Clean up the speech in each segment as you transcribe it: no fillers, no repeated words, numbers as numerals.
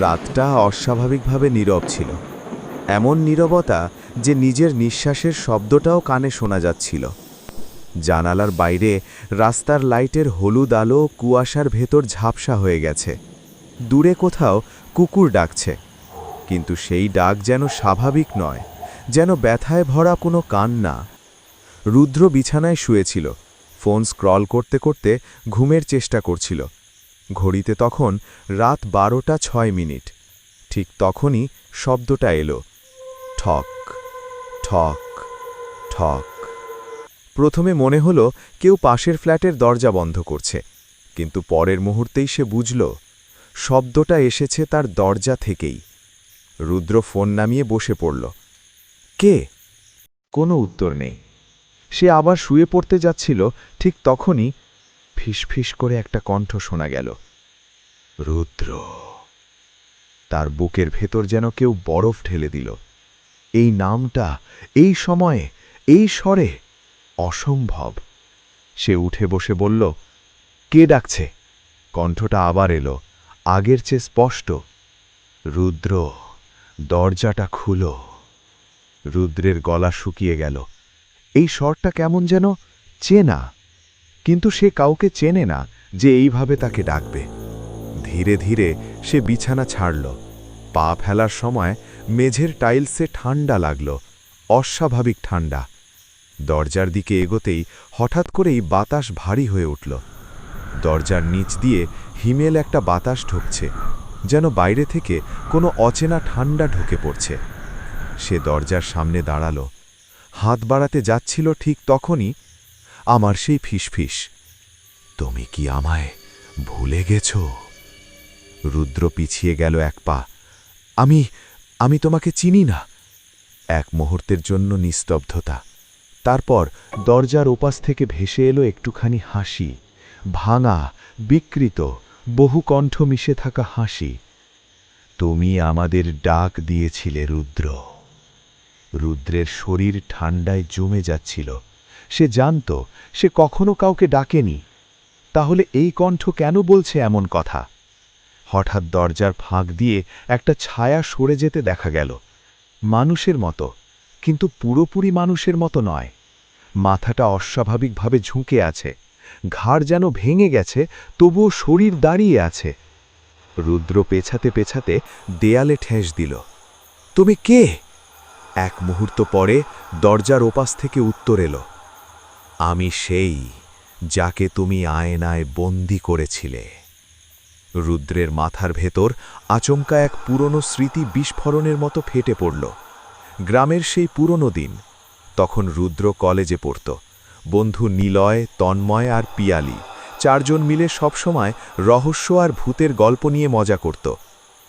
রাতটা অস্বাভাবিকভাবে নীরব ছিল। এমন নীরবতা যে নিজের নিঃশ্বাসের শব্দটাও কানে শোনা যাচ্ছিল। জানালার বাইরে রাস্তার লাইটের হলুদ আলো কুয়াশার ভেতর ঝাপসা হয়ে গেছে। দূরে কোথাও কুকুর ডাকছে, কিন্তু সেই ডাক যেন স্বাভাবিক নয়, যেন ব্যথায় ভরা কোনো কান্না। রুদ্র বিছানায় শুয়েছিল, ফোন স্ক্রল করতে করতে ঘুমের চেষ্টা করছিল। ঘড়িতে তখন রাত 12:06। ঠিক তখনই শব্দটা এলো, ঠক ঠক ঠক। প্রথমে মনে হলো কেউ পাশের ফ্ল্যাটের দরজা বন্ধ করছে, কিন্তু পরের মুহূর্তেই সে বুঝল শব্দটা এসেছে তার দরজা থেকেই। রুদ্র ফোন নামিয়ে বসে পড়ল। কে? কোনো উত্তর নেই। সে আবার শুয়ে পড়তে যাচ্ছিল, ঠিক তখনই ফিসফিস করে একটা কণ্ঠ শোনা গেল, রুদ্র। তার বুকের ভেতর যেন কেউ বরফ ঢেলে দিল। এই নামটা, এই সময়ে, এই স্বরে, অসম্ভব। সে উঠে বসে বলল, কে ডাকছে? কণ্ঠটা আবার এলো, আগের চেয়ে স্পষ্ট, রুদ্র, দরজাটা খুলো। রুদ্রের গলা শুকিয়ে গেল। এই স্বরটা কেমন যেন চেনা, কিন্তু সে কাউকে চেনে না যে এইভাবে তাকে ডাকবে। ধীরে ধীরে সে বিছানা ছাড়ল। পা ফেলার সময় মেঝের টাইলসে ঠান্ডা লাগল, অস্বাভাবিক ঠান্ডা। দরজার দিকে এগোতেই হঠাৎ করেই বাতাস ভারী হয়ে উঠল। দরজার নিচ দিয়ে হিমেল একটা বাতাস ঢুকছে, যেন বাইরে থেকে কোনো অচেনা ঠান্ডা ঢুকে পড়ছে। সে দরজার সামনে দাঁড়াল, হাত বাড়াতে যাচ্ছিল, ঠিক তখনই আমার সেই ফিসফিস, তুমি কি আমায় ভুলে গেছ? রুদ্র পিছিয়ে গেল এক পা। আমি তোমাকে চিনি না। এক মুহূর্তের জন্য নিস্তব্ধতা। তারপর দরজার ওপাশ থেকে ভেসে এলো একটুখানি হাসি, ভাঙা, বিকৃত, বহু কণ্ঠ মিশে থাকা হাসি। তুমি আমাদের ডাক দিয়েছিলে রুদ্র। রুদ্রের শরীর ঠান্ডায় জমে যাচ্ছিল। সে জানত সে কখনো কাউকে ডাকেনি। তাহলে এই কণ্ঠ কেন বলছে এমন কথা? হঠাৎ দরজার ফাঁক দিয়ে একটা ছায়া সরে যেতে দেখা গেল। মানুষের মতো, কিন্তু পুরোপুরি মানুষের মতো নয়। মাথাটা অস্বাভাবিকভাবে ঝুঁকে আছে, ঘাড় যেন ভেঙে গেছে, তবুও শরীর দাঁড়িয়ে আছে। রুদ্র পেছাতে পেছাতে দেয়ালে ঠেস দিল। তুমি কে? এক মুহূর্ত পরে দরজার ওপাশ থেকে উত্তর এলো, আমি সেই যাকে তুমি আয়নায় বন্দী করেছিলে। রুদ্রের মাথার ভেতর আচমকা এক পুরনো স্মৃতি বিস্ফোরণের মতো ফেটে পড়ল। গ্রামের সেই পুরনো দিন। তখন রুদ্র কলেজে পড়ত। বন্ধু নিলয়, তন্ময় আর পিয়ালি, চারজন মিলে সবসময় রহস্য আর ভূতের গল্প নিয়ে মজা করত।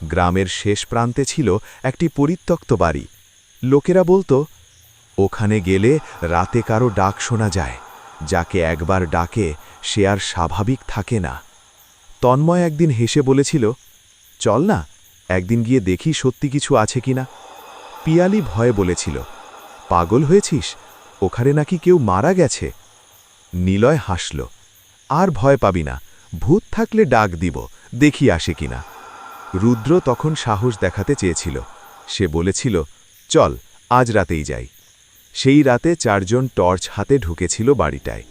গ্রামের শেষ প্রান্তে ছিল একটি পরিত্যক্ত বাড়ি। লোকেরা বলতো, ওখানে গেলে রাতে কারো ডাক শোনা যায়, যাকে একবার ডাকে সে আর স্বাভাবিক থাকে না। তন্ময় একদিন হেসে বলেছিল, চল না, একদিন গিয়ে দেখি সত্যি কিছু আছে কিনা। পিয়ালি ভয়ে বলেছিল, পাগল হয়েছিস, ওখানে নাকি কেউ মারা গেছে। নিলয় হাসল, আর ভয় পাবি না, ভূত থাকলে ডাক দিব, দেখি আসে কিনা। রুদ্র তখন সাহস দেখাতে চেয়েছিল। সে বলেছিল, চল আজ রাতেই যাই। সেই রাতে চারজন টর্চ হাতে ঢুকেছিল বাড়িটায়।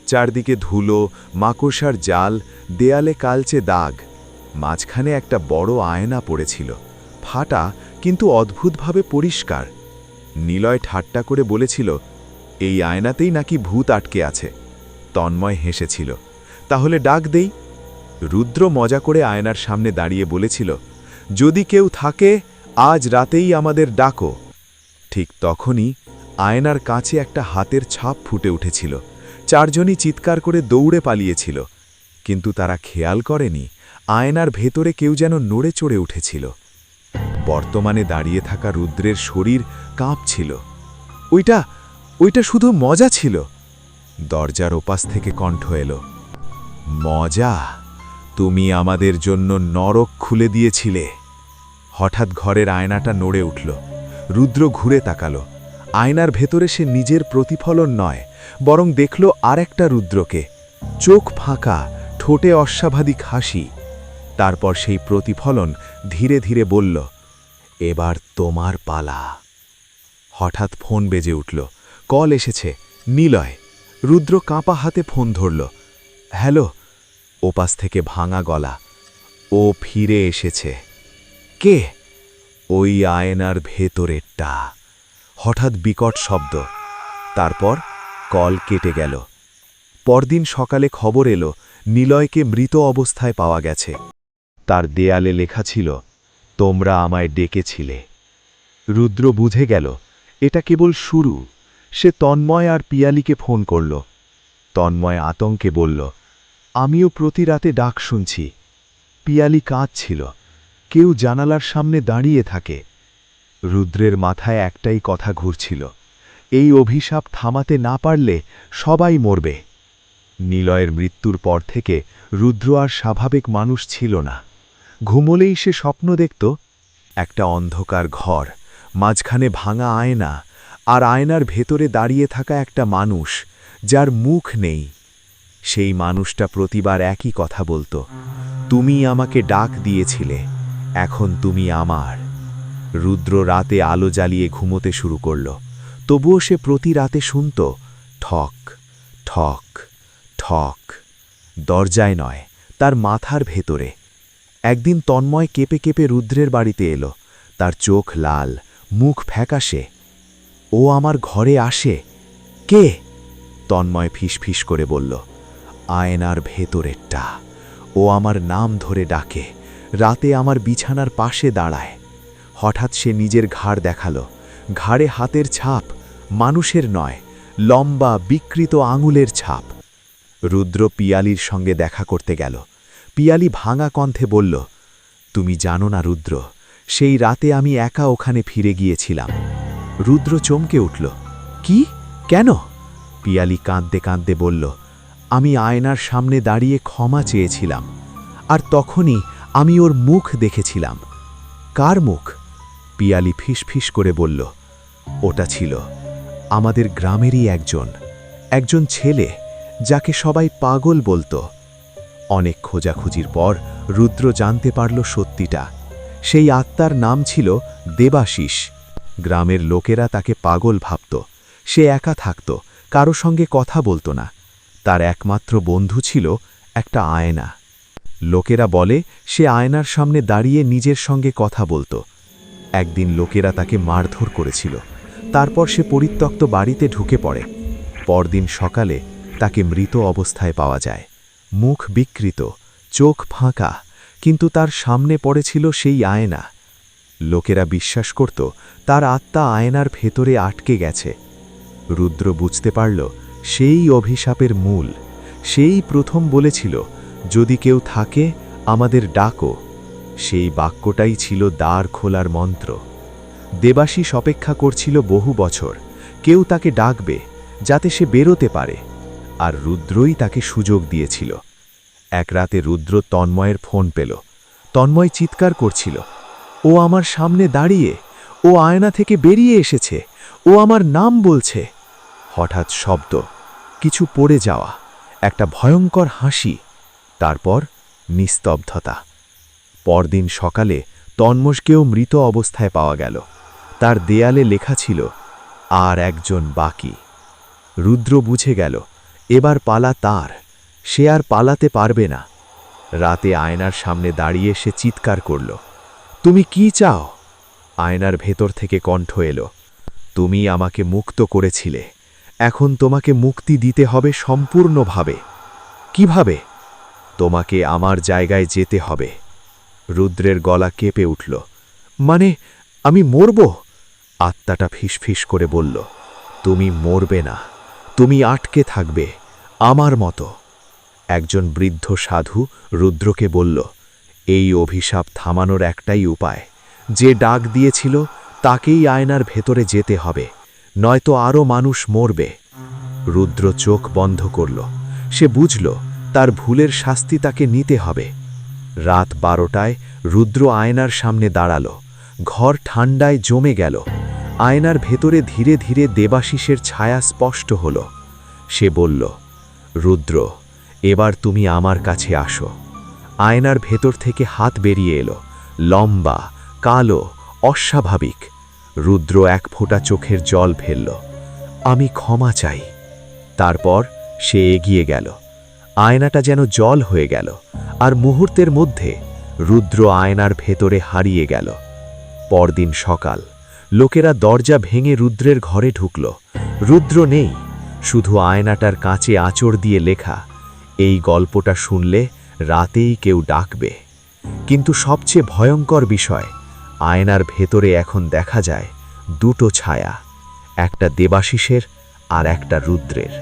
চারদিকে ধুলো, মাকড়সার জাল, দেয়ালে কালচে দাগ। মাঝখানে একটা বড় আয়না পড়েছিল, ফাটা কিন্তু অদ্ভুতভাবে পরিষ্কার। নিলয় ঠাট্টা করে বলেছিল, এই আয়নাতেই নাকি ভূত আটকে আছে। তন্ময় হেসেছিল, তাহলে ডাক দেই। রুদ্র মজা করে আয়নার সামনে দাঁড়িয়ে বলেছিল, যদি কেউ থাকে আজ রাতেই আমাদের ডাকো। ঠিক তখনই আয়নার কাছে একটা হাতের ছাপ ফুটে উঠেছিল। চারজনই চিৎকার করে দৌড়ে পালিয়েছিল, কিন্তু তারা খেয়াল করেনি আয়নার ভেতরে কেউ যেন নড়ে চড়ে উঠেছিল। বর্তমানে দাঁড়িয়ে থাকা রুদ্রের শরীর কাঁপছিল। ওইটা শুধু মজা ছিল। দরজার ওপাশ থেকে কণ্ঠ এলো, মজা? তুমি আমাদের জন্য নরক খুলে দিয়েছিলে। হঠাৎ ঘরের আয়নাটা নড়ে উঠল। রুদ্র ঘুরে তাকালো। আয়নার ভেতরে সে নিজের প্রতিফলন নয়, বরং দেখল আর একটা রুদ্রকে, চোখ ফাঁকা, ঠোঁটে অস্বাভাবিক হাসি। তারপর সেই প্রতিফলন ধীরে ধীরে বলল, এবার তোমার পালা। হঠাৎ ফোন বেজে উঠল। কল এসেছে। নিলয়। রুদ্র কাঁপা হাতে ফোন ধরল। হ্যালো। ওপাশ থেকে ভাঙা গলা। ও ফিরে এসেছে। কে? ওই আয়নার ভেতরেরটা। হঠাৎ বিকট শব্দ। তারপর কল কেটে গেল। পরদিন সকালে খবর এলো নিলয়কে মৃত অবস্থায় পাওয়া গেছে। তার দেয়ালে লেখা ছিল, তোমরা আমায় ডেকেছিলে। রুদ্র বুঝে গেল এটা কেবল শুরু। সে তন্ময় আর পিয়ালিকে ফোন করল। তন্ময় আতঙ্কে বলল, আমিও প্রতি রাতে ডাক শুনছি। পিয়ালি কাঁদছিল। কেউ জানালার সামনে দাঁড়িয়ে থাকে। রুদ্রের মাথায় একটাই কথা ঘুরছিল, এই অভিশাপ থামাতে না পারলে সবাই মরবে। নিলয়ের মৃত্যুর পর থেকে রুদ্র আর স্বাভাবিক মানুষ ছিল না। ঘুমোলেই সে স্বপ্ন দেখত, একটা অন্ধকার ঘর, মাঝখানে ভাঙা আয়না, আর আয়নার ভেতরে দাঁড়িয়ে থাকা একটা মানুষ, যার মুখ নেই। সেই মানুষটা প্রতিবার একই কথা বলতো, তুমি আমাকে ডাক দিয়েছিলে, এখন তুমি আমার। রুদ্র রাতে আলো জ্বালিয়ে ঘুমোতে শুরু করল। তবুও সে প্রতি রাতে শুনত, ঠক ঠক ঠক। দরজায় নয়, তার মাথার ভেতরে। একদিন তন্ময় কেঁপে কেঁপে রুদ্রের বাড়িতে এলো। তার চোখ লাল, মুখ ফ্যাকাশে। ও আমার ঘরে আসে। কে? তন্ময় ফিসফিস করে বলল, আয়নার ভেতরেরটা। ও আমার নাম ধরে ডাকে, রাতে আমার বিছানার পাশে দাঁড়ায়। হঠাৎ সে নিজের ঘাড় দেখালো। ঘাড়ে হাতের ছাপ, মানুষের নয়, লম্বা বিকৃত আঙুলের ছাপ। রুদ্র পিয়ালির সঙ্গে দেখা করতে গেল। পিয়ালি ভাঙা কণ্ঠে বলল, তুমি জানো না রুদ্র, সেই রাতে আমি একা ওখানে ফিরে গিয়েছিলাম। রুদ্র চমকে উঠল। কি? কেন? পিয়ালি কাঁদতে কাঁদতে বলল, আমি আয়নার সামনে দাঁড়িয়ে ক্ষমা চেয়েছিলাম, আর তখনই আমি ওর মুখ দেখেছিলাম। কার মুখ? পিয়ালি ফিসফিস করে বলল, ওটা ছিল আমাদের গ্রামেরই একজন ছেলে, যাকে সবাই পাগল বলতো। অনেক খোঁজাখুঁজির পর রুদ্র জানতে পারল সত্যিটা। সেই আত্মার নাম ছিল দেবাশিস। গ্রামের লোকেরা তাকে পাগল ভাবত। সে একা থাকত, কারো সঙ্গে কথা বলতো না। তার একমাত্র বন্ধু ছিল একটা আয়না। লোকেরা বলে সে আয়নার সামনে দাঁড়িয়ে নিজের সঙ্গে কথা বলতো। একদিন লোকেরা তাকে মারধর করেছিল। তারপর সে পরিত্যক্ত বাড়িতে ঢুকে পড়ে। পরদিন সকালে তাকে মৃত অবস্থায় পাওয়া যায়। মুখ বিকৃত, চোখ ফাঁকা, কিন্তু তার সামনে পড়েছিল সেই আয়না। লোকেরা বিশ্বাস করত তার আত্মা আয়নার ভেতরে আটকে গেছে। রুদ্র বুঝতে পারল সেই অভিশাপের মূল। সেই প্রথম বলেছিল, যদি কেউ থাকে আমাদের ডাকো। সেই বাক্যটাই ছিল দ্বার খোলার মন্ত্র। দেবাশিস অপেক্ষা করছিল বহু বছর, কেউ তাকে ডাকবে যাতে সে বেরোতে পারে, আর রুদ্রই তাকে সুযোগ দিয়েছিল। এক রাতে রুদ্র তন্ময়ের ফোন পেল। তন্ময় চিৎকার করছিল, ও আমার সামনে দাঁড়িয়ে, ও আয়না থেকে বেরিয়ে এসেছে, ও আমার নাম বলছে। হঠাৎ শব্দ, কিছু পড়ে যাওয়া, একটা ভয়ঙ্কর হাসি, তারপর নিস্তব্ধতা। পরদিন সকালে তন্ময়কেও মৃত অবস্থায় পাওয়া গেল। তার দেয়ালে লেখা ছিল, আর একজন বাকি। রুদ্র বুঝে গেল এবার পালা তার। সে আর পালাতে পারবে না। রাতে আয়নার সামনে দাঁড়িয়ে সে চিৎকার করল, তুমি কি চাও? আয়নার ভেতর থেকে কণ্ঠ এলো, তুমি আমাকে মুক্ত করেছিলে, এখন তোমাকে মুক্তি দিতে হবে সম্পূর্ণভাবে। কিভাবে? তোমাকে আমার জায়গায় যেতে হবে। রুদ্রের গলা কেঁপে উঠল, মানে আমি মরব? আত্মাটা ফিসফিস করে বলল, তুমি মরবে না, তুমি আটকে থাকবে আমার মতো। একজন বৃদ্ধ সাধু রুদ্রকে বলল, এই অভিশাপ থামানোর একটাই উপায়, যে ডাক দিয়েছিল তাকেই আয়নার ভেতরে যেতে হবে, নয়তো আরও মানুষ মরবে। রুদ্র চোখ বন্ধ করল। সে বুঝল তার ভুলের শাস্তি তাকে নিতে হবে। রাত 12টায় রুদ্র আয়নার সামনে দাঁড়াল। ঘর ঠান্ডায় জমে গেল। আয়নার ভেতরে ধীরে ধীরে দেবাশিসের ছায়া স্পষ্ট হল। সে বলল, রুদ্র, এবার তুমি আমার কাছে আসো। আয়নার ভেতর থেকে হাত বেরিয়ে এলো, লম্বা, কালো, অস্বাভাবিক। রুদ্র এক ফোঁটা চোখের জল ফেলল। আমি ক্ষমা চাই। তারপর সে এগিয়ে গেল। আয়নাটা যেন জল হয়ে গেল, আর মুহূর্তের মধ্যে রুদ্র আয়নার ভেতরে হারিয়ে গেল। পরদিন সকাল, লোকেরা দরজা ভেঙে রুদ্রের ঘরে ঢুকল। রুদ্র নেই, শুধু আয়নাটার কাঁচে আঁচড় দিয়ে লেখা, এই গল্পটা শুনলে রাতেই কেউ ডাকবে। কিন্তু সবচেয়ে ভয়ঙ্কর বিষয়, আয়নার ভেতরে এখন দেখা যায় দুটো ছায়া, একটা দেবাশিসের আর একটা রুদ্রের।